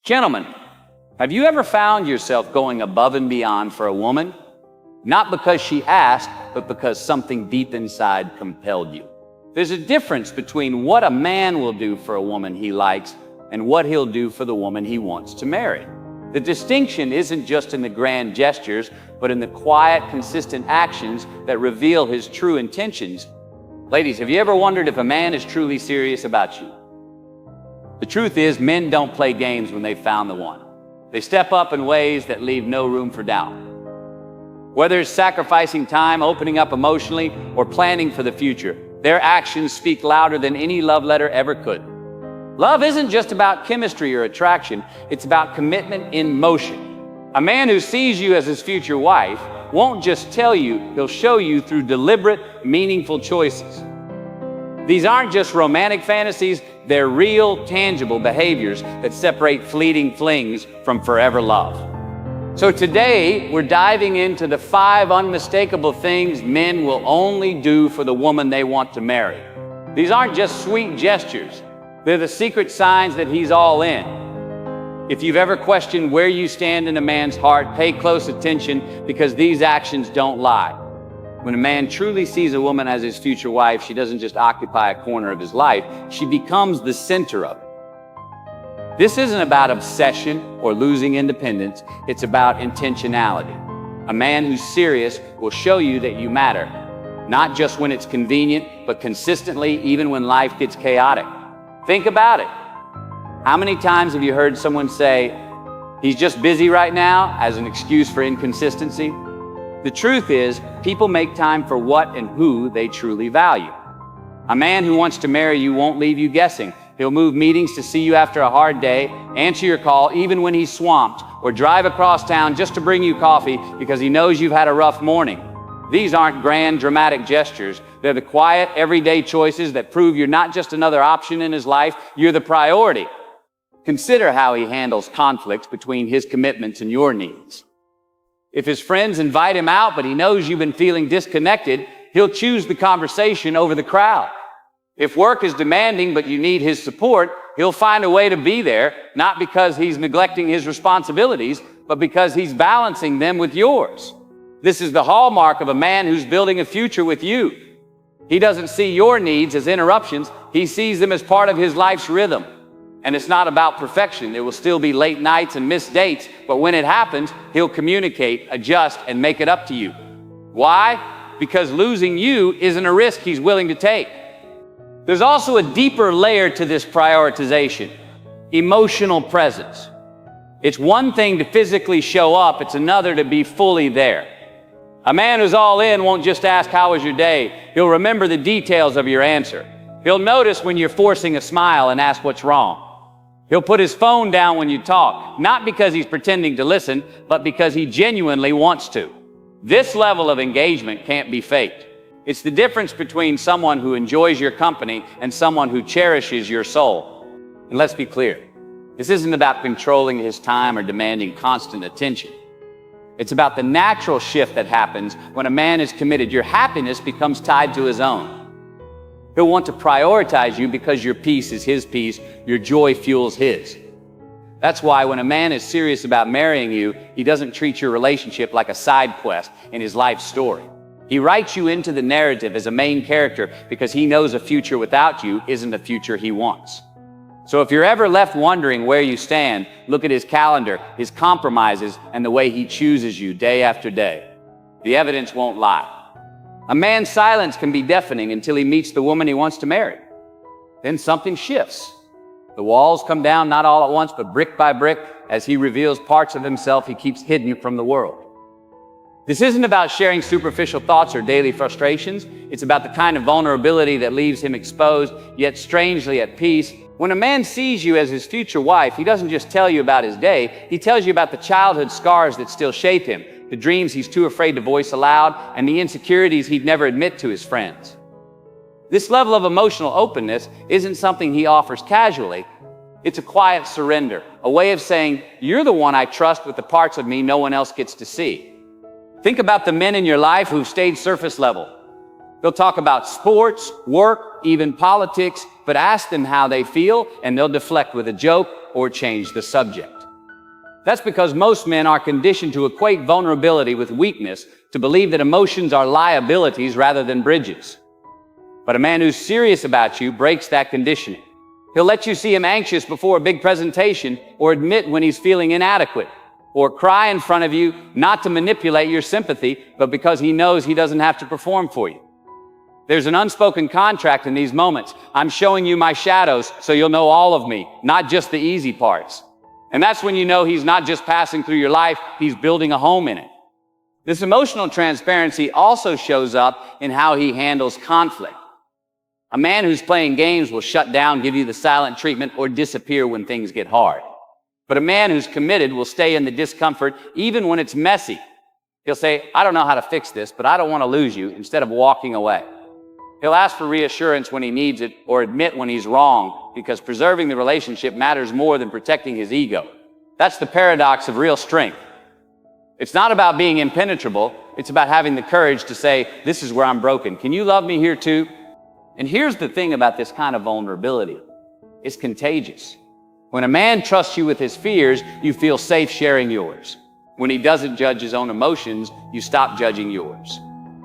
Gentlemen, have you ever found yourself going above and beyond for a woman? Not because she asked, but because something deep inside compelled you. There's a difference between what a man will do for a woman he likes and what he'll do for the woman he wants to marry. The distinction isn't just in the grand gestures, but in the quiet, consistent actions that reveal his true intentions. Ladies, have you ever wondered if a man is truly serious about you? The truth is, men don't play games when they've found the one. They step up in ways that leave no room for doubt. Whether it's sacrificing time, opening up emotionally, or planning for the future, their actions speak louder than any love letter ever could. Love isn't just about chemistry or attraction, it's about commitment in motion. A man who sees you as his future wife won't just tell you, he'll show you through deliberate, meaningful choices. These aren't just romantic fantasies, they're real, tangible behaviors that separate fleeting flings from forever love. So today, we're diving into the 5 unmistakable things men will only do for the woman they want to marry. These aren't just sweet gestures, they're the secret signs that he's all in. If you've ever questioned where you stand in a man's heart, pay close attention because these actions don't lie. When a man truly sees a woman as his future wife, she doesn't just occupy a corner of his life, she becomes the center of it. This isn't about obsession or losing independence, it's about intentionality. A man who's serious will show you that you matter, not just when it's convenient, but consistently, even when life gets chaotic. Think about it. How many times have you heard someone say, "He's just busy right now," as an excuse for inconsistency? The truth is, people make time for what and who they truly value. A man who wants to marry you won't leave you guessing. He'll move meetings to see you after a hard day, answer your call even when he's swamped, or drive across town just to bring you coffee because he knows you've had a rough morning. These aren't grand, dramatic gestures. They're the quiet, everyday choices that prove you're not just another option in his life, you're the priority. Consider how he handles conflicts between his commitments and your needs. If his friends invite him out, but he knows you've been feeling disconnected, he'll choose the conversation over the crowd. If work is demanding, but you need his support, he'll find a way to be there, not because he's neglecting his responsibilities, but because he's balancing them with yours. This is the hallmark of a man who's building a future with you. He doesn't see your needs as interruptions, he sees them as part of his life's rhythm. And it's not about perfection. There will still be late nights and missed dates, but when it happens, he'll communicate, adjust, and make it up to you. Why? Because losing you isn't a risk he's willing to take. There's also a deeper layer to this prioritization: emotional presence. It's one thing to physically show up, it's another to be fully there. A man who's all in won't just ask, "How was your day?" He'll remember the details of your answer. He'll notice when you're forcing a smile and ask what's wrong. He'll put his phone down when you talk, not because he's pretending to listen, but because he genuinely wants to. This level of engagement can't be faked. It's the difference between someone who enjoys your company and someone who cherishes your soul. And let's be clear, this isn't about controlling his time or demanding constant attention. It's about the natural shift that happens when a man is committed. Your happiness becomes tied to his own. He'll want to prioritize you because your peace is his peace, your joy fuels his. That's why when a man is serious about marrying you, he doesn't treat your relationship like a side quest in his life story. He writes you into the narrative as a main character because he knows a future without you isn't the future he wants. So if you're ever left wondering where you stand, look at his calendar, his compromises, and the way he chooses you day after day. The evidence won't lie. A man's silence can be deafening until he meets the woman he wants to marry. Then something shifts. The walls come down not all at once, but brick by brick, as he reveals parts of himself he keeps hidden from the world. This isn't about sharing superficial thoughts or daily frustrations. It's about the kind of vulnerability that leaves him exposed, yet strangely at peace. When a man sees you as his future wife, he doesn't just tell you about his day, he tells you about the childhood scars that still shape him, the dreams he's too afraid to voice aloud, and the insecurities he'd never admit to his friends. This level of emotional openness isn't something he offers casually. It's a quiet surrender, a way of saying, "You're the one I trust with the parts of me no one else gets to see." Think about the men in your life who've stayed surface level. They'll talk about sports, work, even politics, but ask them how they feel, and they'll deflect with a joke or change the subject. That's because most men are conditioned to equate vulnerability with weakness, to believe that emotions are liabilities rather than bridges. But a man who's serious about you breaks that conditioning. He'll let you see him anxious before a big presentation, or admit when he's feeling inadequate, or cry in front of you, not to manipulate your sympathy, but because he knows he doesn't have to perform for you. There's an unspoken contract in these moments. I'm showing you my shadows so you'll know all of me, not just the easy parts. And that's when you know he's not just passing through your life, he's building a home in it. This emotional transparency also shows up in how he handles conflict. A man who's playing games will shut down, give you the silent treatment, or disappear when things get hard. But a man who's committed will stay in the discomfort even when it's messy. He'll say, I don't know how to fix this, but I don't want to lose you, instead of walking away. He'll ask for reassurance when he needs it, or admit when he's wrong, because preserving the relationship matters more than protecting his ego. That's the paradox of real strength. It's not about being impenetrable. It's about having the courage to say, this is where I'm broken. Can you love me here too? And here's the thing about this kind of vulnerability. It's contagious. When a man trusts you with his fears, you feel safe sharing yours. When he doesn't judge his own emotions, you stop judging yours.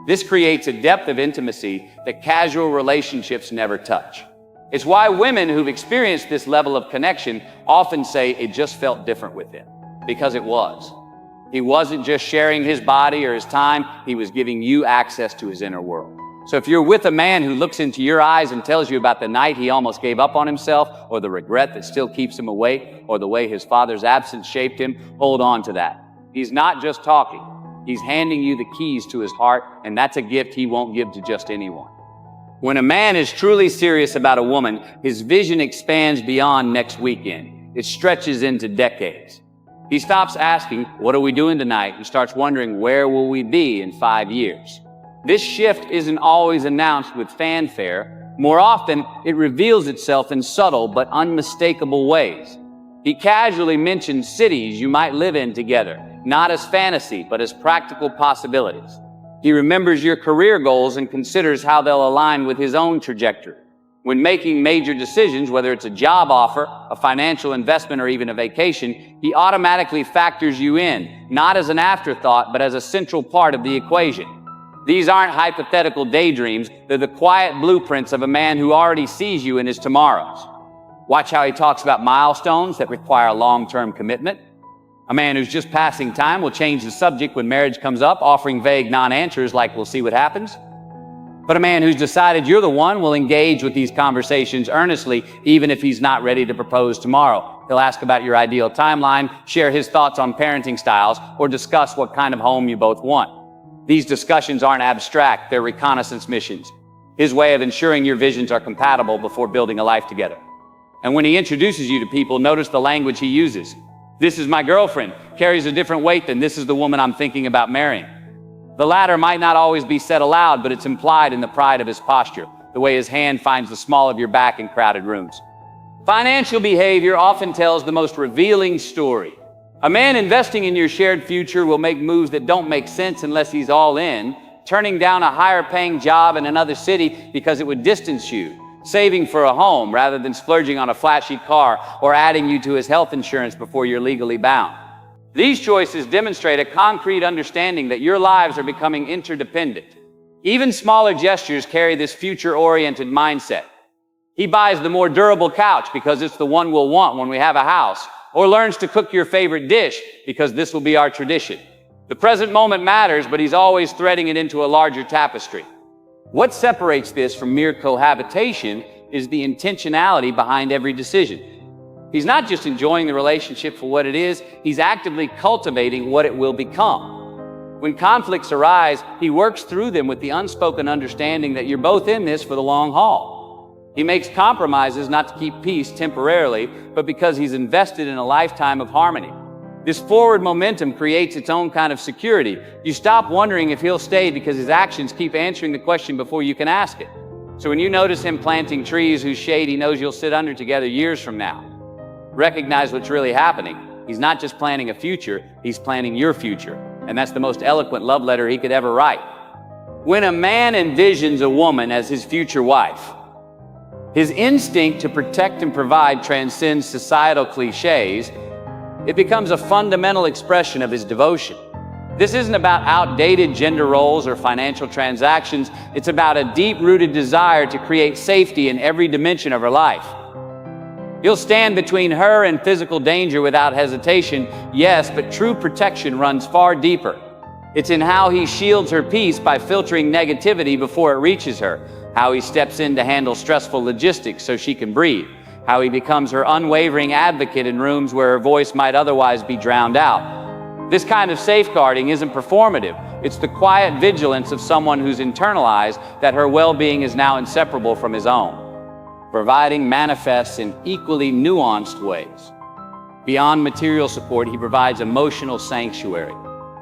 This creates a depth of intimacy that casual relationships never touch. It's why women who've experienced this level of connection often say it just felt different with him, because it was. He wasn't just sharing his body or his time, he was giving you access to his inner world. So if you're with a man who looks into your eyes and tells you about the night he almost gave up on himself, or the regret that still keeps him awake, or the way his father's absence shaped him, hold on to that. He's not just talking. He's handing you the keys to his heart, and that's a gift he won't give to just anyone. When a man is truly serious about a woman, his vision expands beyond next weekend. It stretches into decades. He stops asking, what are we doing tonight? And starts wondering, where will we be in 5 years? This shift isn't always announced with fanfare. More often, it reveals itself in subtle but unmistakable ways. He casually mentions cities you might live in together, not as fantasy, but as practical possibilities. He remembers your career goals and considers how they'll align with his own trajectory. When making major decisions, whether it's a job offer, a financial investment, or even a vacation, he automatically factors you in, not as an afterthought, but as a central part of the equation. These aren't hypothetical daydreams, they're the quiet blueprints of a man who already sees you in his tomorrows. Watch how he talks about milestones that require long-term commitment. A man who's just passing time will change the subject when marriage comes up, offering vague non-answers like we'll see what happens. But a man who's decided you're the one will engage with these conversations earnestly, even if he's not ready to propose tomorrow. He'll ask about your ideal timeline, share his thoughts on parenting styles, or discuss what kind of home you both want. These discussions aren't abstract, they're reconnaissance missions. His way of ensuring your visions are compatible before building a life together. And when he introduces you to people, notice the language he uses. This is my girlfriend, carries a different weight than this is the woman I'm thinking about marrying. The latter might not always be said aloud, but it's implied in the pride of his posture, the way his hand finds the small of your back in crowded rooms. Financial behavior often tells the most revealing story. A man investing in your shared future will make moves that don't make sense unless he's all in, turning down a higher paying job in another city because it would distance you, saving for a home rather than splurging on a flashy car, or adding you to his health insurance before you're legally bound. These choices demonstrate a concrete understanding that your lives are becoming interdependent. Even smaller gestures carry this future-oriented mindset. He buys the more durable couch because it's the one we'll want when we have a house, or learns to cook your favorite dish because this will be our tradition. The present moment matters, but he's always threading it into a larger tapestry. What separates this from mere cohabitation is the intentionality behind every decision. He's not just enjoying the relationship for what it is, he's actively cultivating what it will become. When conflicts arise, he works through them with the unspoken understanding that you're both in this for the long haul. He makes compromises not to keep peace temporarily, but because he's invested in a lifetime of harmony. This forward momentum creates its own kind of security. You stop wondering if he'll stay because his actions keep answering the question before you can ask it. So when you notice him planting trees whose shade he knows you'll sit under together years from now, recognize what's really happening. He's not just planning a future, he's planning your future. And that's the most eloquent love letter he could ever write. When a man envisions a woman as his future wife, his instinct to protect and provide transcends societal cliches. It becomes a fundamental expression of his devotion. This isn't about outdated gender roles or financial transactions. It's about a deep-rooted desire to create safety in every dimension of her life. He'll stand between her and physical danger without hesitation, yes, but true protection runs far deeper. It's in how he shields her peace by filtering negativity before it reaches her, how he steps in to handle stressful logistics so she can breathe, how he becomes her unwavering advocate in rooms where her voice might otherwise be drowned out. This kind of safeguarding isn't performative. It's the quiet vigilance of someone who's internalized that her well-being is now inseparable from his own. Providing manifests in equally nuanced ways. Beyond material support, he provides emotional sanctuary,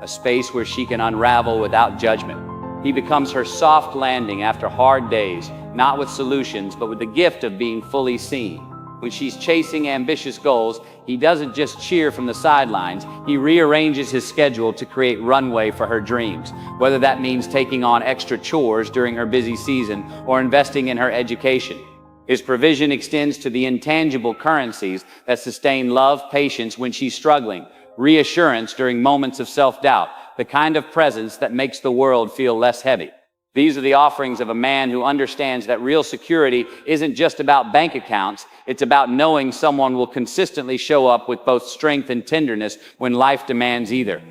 a space where she can unravel without judgment. He becomes her soft landing after hard days, not with solutions, but with the gift of being fully seen. When she's chasing ambitious goals, he doesn't just cheer from the sidelines. He rearranges his schedule to create runway for her dreams, whether that means taking on extra chores during her busy season or investing in her education. His provision extends to the intangible currencies that sustain love, patience when she's struggling, reassurance during moments of self-doubt, the kind of presence that makes the world feel less heavy. These are the offerings of a man who understands that real security isn't just about bank accounts. It's about knowing someone will consistently show up with both strength and tenderness when life demands either.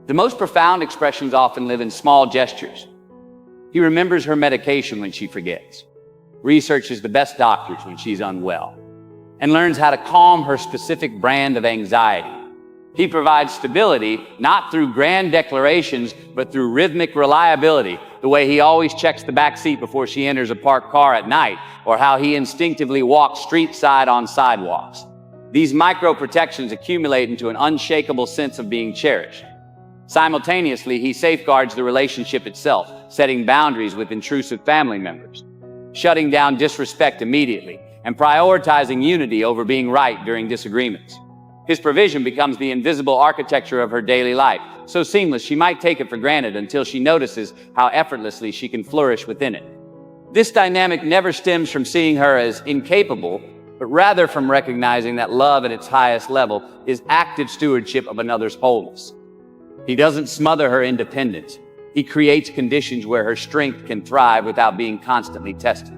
The most profound expressions often live in small gestures. He remembers her medication when she forgets, researches the best doctors when she's unwell, and learns how to calm her specific brand of anxiety. He provides stability, not through grand declarations, but through rhythmic reliability, the way he always checks the back seat before she enters a parked car at night, or how he instinctively walks street side on sidewalks. These micro protections accumulate into an unshakable sense of being cherished. Simultaneously, he safeguards the relationship itself, setting boundaries with intrusive family members, shutting down disrespect immediately, and prioritizing unity over being right during disagreements. His provision becomes the invisible architecture of her daily life, so seamless she might take it for granted until she notices how effortlessly she can flourish within it. This dynamic never stems from seeing her as incapable, but rather from recognizing that love at its highest level is active stewardship of another's wholeness. He doesn't smother her independence. He creates conditions where her strength can thrive without being constantly tested.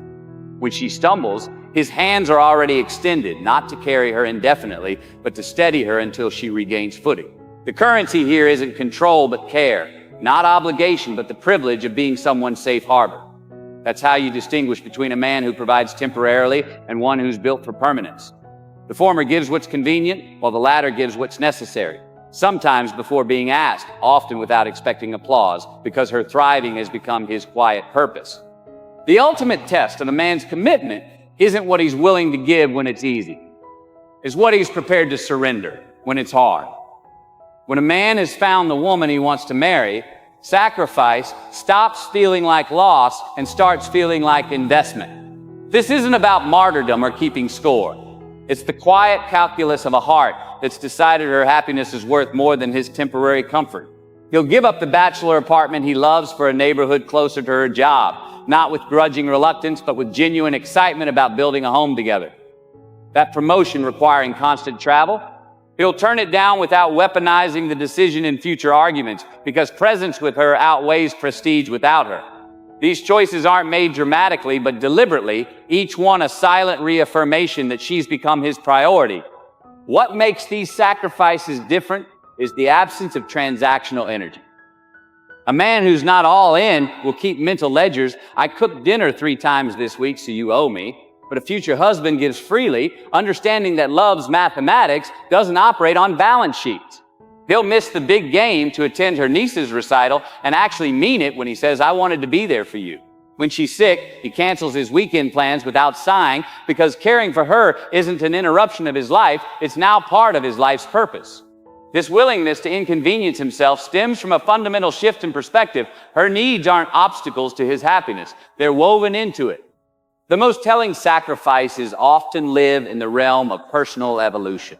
When she stumbles, his hands are already extended, not to carry her indefinitely, but to steady her until she regains footing. The currency here isn't control, but care. Not obligation, but the privilege of being someone's safe harbor. That's how you distinguish between a man who provides temporarily and one who's built for permanence. The former gives what's convenient, while the latter gives what's necessary. Sometimes before being asked, often without expecting applause, because her thriving has become his quiet purpose. The ultimate test of a man's commitment isn't what he's willing to give when it's easy. It's what he's prepared to surrender when it's hard. When a man has found the woman he wants to marry, sacrifice stops feeling like loss and starts feeling like investment. This isn't about martyrdom or keeping score. It's the quiet calculus of a heart that's decided her happiness is worth more than his temporary comfort. He'll give up the bachelor apartment he loves for a neighborhood closer to her job, not with grudging reluctance, but with genuine excitement about building a home together. That promotion requiring constant travel, he'll turn it down without weaponizing the decision in future arguments, because presence with her outweighs prestige without her. These choices aren't made dramatically, but deliberately, each one a silent reaffirmation that she's become his priority. What makes these sacrifices different is the absence of transactional energy. A man who's not all in will keep mental ledgers. I cooked dinner 3 times this week, so you owe me. But a future husband gives freely, understanding that love's mathematics doesn't operate on balance sheets. He'll miss the big game to attend her niece's recital and actually mean it when he says, "I wanted to be there for you." When she's sick, he cancels his weekend plans without sighing, because caring for her isn't an interruption of his life, it's now part of his life's purpose. This willingness to inconvenience himself stems from a fundamental shift in perspective. Her needs aren't obstacles to his happiness. They're woven into it. The most telling sacrifices often live in the realm of personal evolution.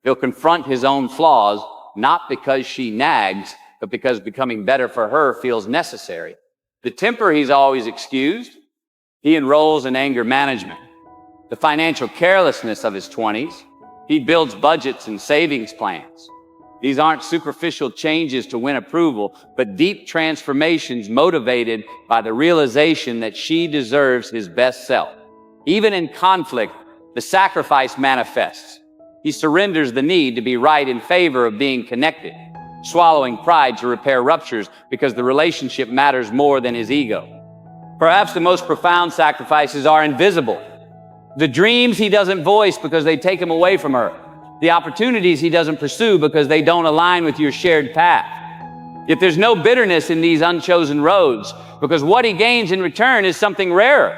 He'll confront his own flaws, not because she nags, but because becoming better for her feels necessary. The temper he's always excused, he enrolls in anger management. The financial carelessness of his 20s, he builds budgets and savings plans. These aren't superficial changes to win approval, but deep transformations motivated by the realization that she deserves his best self. Even in conflict, the sacrifice manifests. He surrenders the need to be right in favor of being connected, swallowing pride to repair ruptures because the relationship matters more than his ego. Perhaps the most profound sacrifices are invisible. The dreams he doesn't voice because they take him away from her. The opportunities he doesn't pursue because they don't align with your shared path. Yet there's no bitterness in these unchosen roads, because what he gains in return is something rarer.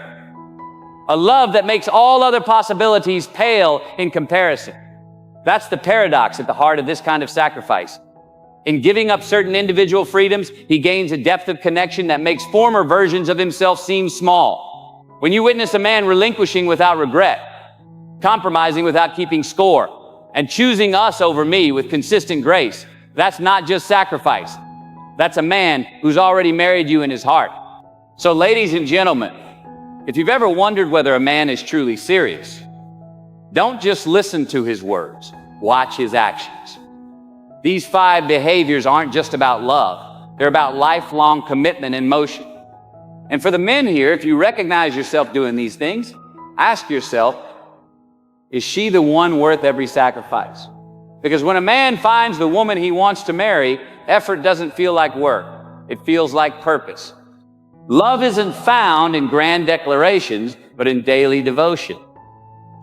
A love that makes all other possibilities pale in comparison. That's the paradox at the heart of this kind of sacrifice. In giving up certain individual freedoms, he gains a depth of connection that makes former versions of himself seem small. When you witness a man relinquishing without regret, compromising without keeping score, and choosing us over me with consistent grace, that's not just sacrifice. That's a man who's already married you in his heart. So ladies and gentlemen, if you've ever wondered whether a man is truly serious, don't just listen to his words, watch his actions. These 5 behaviors aren't just about love, they're about lifelong commitment in motion. And for the men here, if you recognize yourself doing these things, ask yourself, is she the one worth every sacrifice? Because when a man finds the woman he wants to marry, effort doesn't feel like work. It feels like purpose. Love isn't found in grand declarations, but in daily devotion.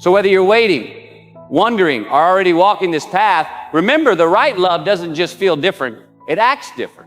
So whether you're waiting, wondering, or already walking this path, remember the right love doesn't just feel different, it acts different.